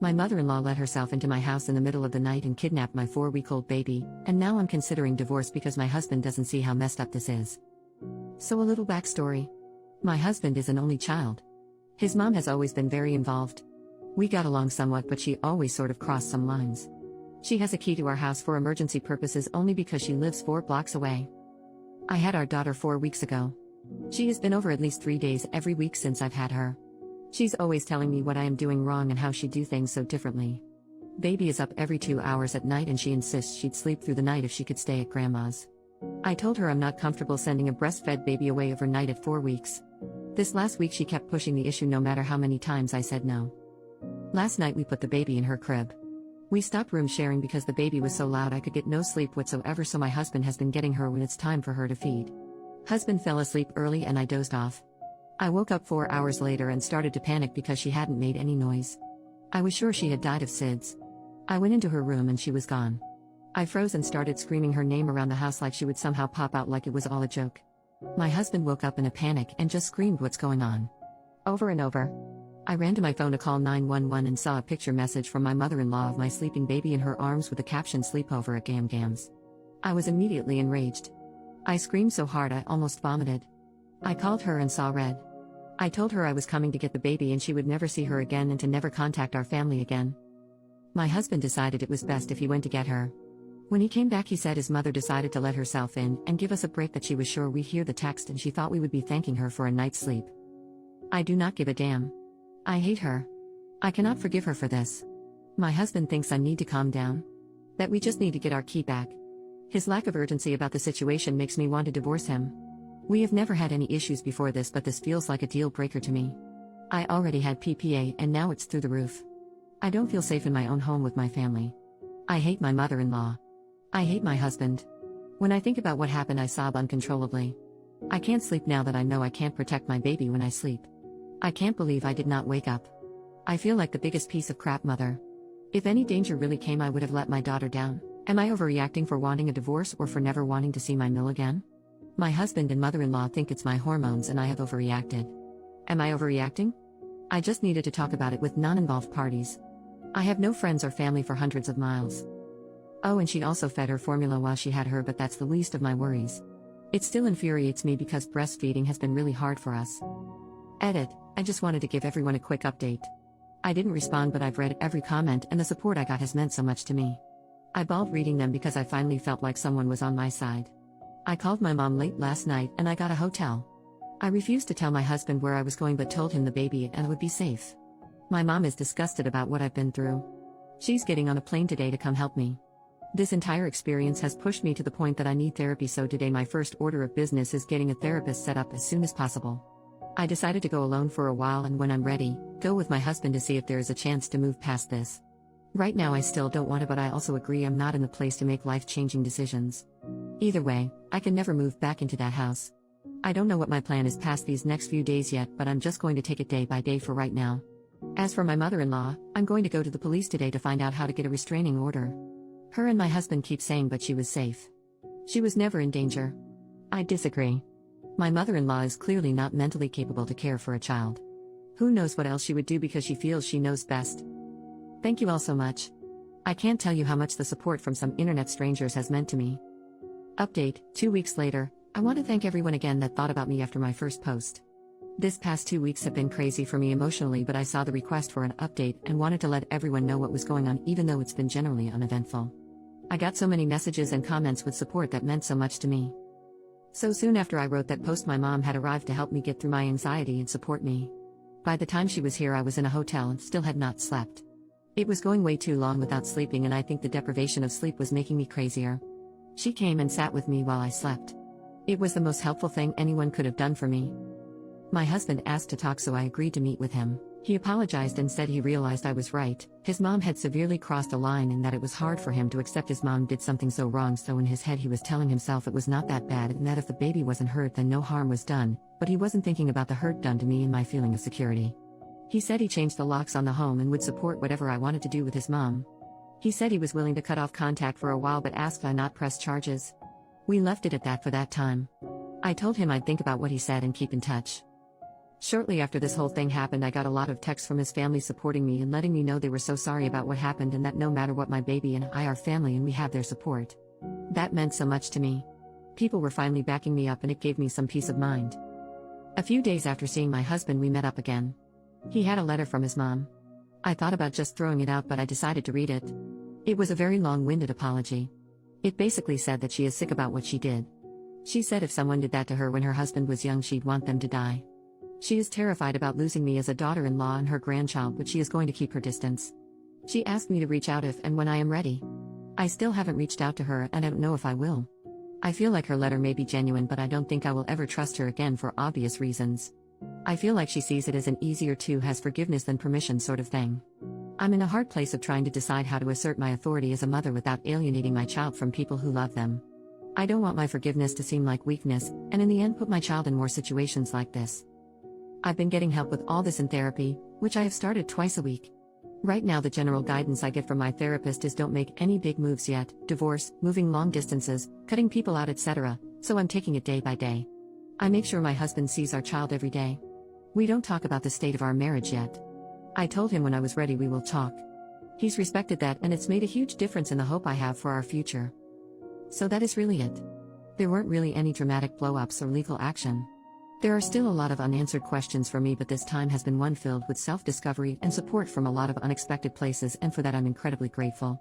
My mother-in-law let herself into my house in the middle of the night and kidnapped my 4-week-old baby, and now I'm considering divorce because my husband doesn't see how messed up this is. So a little backstory. My husband is an only child. His mom has always been very involved. We got along somewhat, but she always sort of crossed some lines. She has a key to our house for emergency purposes only because she lives 4 blocks away. I had our daughter 4 weeks ago. She has been over at least 3 days every week since I've had her. She's always telling me what I am doing wrong and how she'd do things so differently. Baby is up every 2 hours at night and she insists she'd sleep through the night if she could stay at grandma's. I told her I'm not comfortable sending a breastfed baby away overnight at 4 weeks. This last week she kept pushing the issue no matter how many times I said no. Last night we put the baby in her crib. We stopped room sharing because the baby was so loud I could get no sleep whatsoever, so my husband has been getting her when it's time for her to feed. Husband fell asleep early and I dozed off. I woke up 4 hours later and started to panic because she hadn't made any noise. I was sure she had died of SIDS. I went into her room and she was gone. I froze and started screaming her name around the house like she would somehow pop out, like it was all a joke. My husband woke up in a panic and just screamed, "What's going on?" over and over. I ran to my phone to call 911 and saw a picture message from my mother-in-law of my sleeping baby in her arms with the caption "Sleepover at Gam Gams." I was immediately enraged. I screamed so hard I almost vomited. I called her and saw red. I told her I was coming to get the baby and she would never see her again and to never contact our family again. My husband decided it was best if he went to get her. When he came back he said his mother decided to let herself in and give us a break, that she was sure we'd hear the text and she thought we would be thanking her for a night's sleep. I do not give a damn. I hate her. I cannot forgive her for this. My husband thinks I need to calm down. That we just need to get our key back. His lack of urgency about the situation makes me want to divorce him. We have never had any issues before this, but this feels like a deal breaker to me. I already had PPA and now it's through the roof. I don't feel safe in my own home with my family. I hate my mother-in-law. I hate my husband. When I think about what happened I sob uncontrollably. I can't sleep now that I know I can't protect my baby when I sleep. I can't believe I did not wake up. I feel like the biggest piece of crap mother. If any danger really came I would have let my daughter down. Am I overreacting for wanting a divorce or for never wanting to see my Mill again? My husband and mother-in-law think it's my hormones and I have overreacted. Am I overreacting? I just needed to talk about it with non-involved parties. I have no friends or family for hundreds of miles. Oh, and she also fed her formula while she had her, but that's the least of my worries. It still infuriates me because breastfeeding has been really hard for us. Edit. I just wanted to give everyone a quick update. I didn't respond, but I've read every comment and the support I got has meant so much to me. I bawled reading them because I finally felt like someone was on my side. I called my mom late last night and I got a hotel. I refused to tell my husband where I was going but told him the baby and would be safe. My mom is disgusted about what I've been through. She's getting on a plane today to come help me. This entire experience has pushed me to the point that I need therapy, so today my first order of business is getting a therapist set up as soon as possible. I decided to go alone for a while and when I'm ready, go with my husband to see if there is a chance to move past this. Right now I still don't want to, but I also agree I'm not in the place to make life-changing decisions. Either way, I can never move back into that house. I don't know what my plan is past these next few days yet, but I'm just going to take it day by day for right now. As for my mother-in-law, I'm going to go to the police today to find out how to get a restraining order. Her and my husband keep saying but she was safe. She was never in danger. I disagree. My mother-in-law is clearly not mentally capable to care for a child. Who knows what else she would do because she feels she knows best. Thank you all so much. I can't tell you how much the support from some internet strangers has meant to me. Update, 2 weeks later, I want to thank everyone again that thought about me after my first post. This past 2 weeks have been crazy for me emotionally, but I saw the request for an update and wanted to let everyone know what was going on even though it's been generally uneventful. I got so many messages and comments with support that meant so much to me. So soon after I wrote that post my mom had arrived to help me get through my anxiety and support me. By the time she was here I was in a hotel and still had not slept. It was going way too long without sleeping and I think the deprivation of sleep was making me crazier. She came and sat with me while I slept. It was the most helpful thing anyone could have done for me. My husband asked to talk so I agreed to meet with him. He apologized and said he realized I was right. His mom had severely crossed a line and that it was hard for him to accept his mom did something so wrong, so in his head he was telling himself it was not that bad and that if the baby wasn't hurt then no harm was done, but he wasn't thinking about the hurt done to me and my feeling of security. He said he changed the locks on the home and would support whatever I wanted to do with his mom. He said he was willing to cut off contact for a while but asked I not press charges. We left it at that for that time. I told him I'd think about what he said and keep in touch. Shortly after this whole thing happened, I got a lot of texts from his family supporting me and letting me know they were so sorry about what happened and that no matter what, my baby and I are family and we have their support. That meant so much to me. People were finally backing me up and it gave me some peace of mind. A few days after seeing my husband, we met up again. He had a letter from his mom. I thought about just throwing it out, but I decided to read it. It was a very long-winded apology. It basically said that she is sick about what she did. She said if someone did that to her when her husband was young, she'd want them to die. She is terrified about losing me as a daughter-in-law and her grandchild, but she is going to keep her distance. She asked me to reach out if and when I am ready. I still haven't reached out to her and I don't know if I will. I feel like her letter may be genuine, but I don't think I will ever trust her again for obvious reasons. I feel like she sees it as an easier to has forgiveness than permission sort of thing. I'm in a hard place of trying to decide how to assert my authority as a mother without alienating my child from people who love them. I don't want my forgiveness to seem like weakness, and in the end put my child in more situations like this. I've been getting help with all this in therapy, which I have started twice a week. Right now the general guidance I get from my therapist is don't make any big moves yet, divorce, moving long distances, cutting people out, etc., so I'm taking it day by day. I make sure my husband sees our child every day. We don't talk about the state of our marriage yet. I told him when I was ready we will talk. He's respected that and it's made a huge difference in the hope I have for our future. So that is really it. There weren't really any dramatic blow-ups or legal action. There are still a lot of unanswered questions for me, but this time has been one filled with self-discovery and support from a lot of unexpected places, and for that I'm incredibly grateful.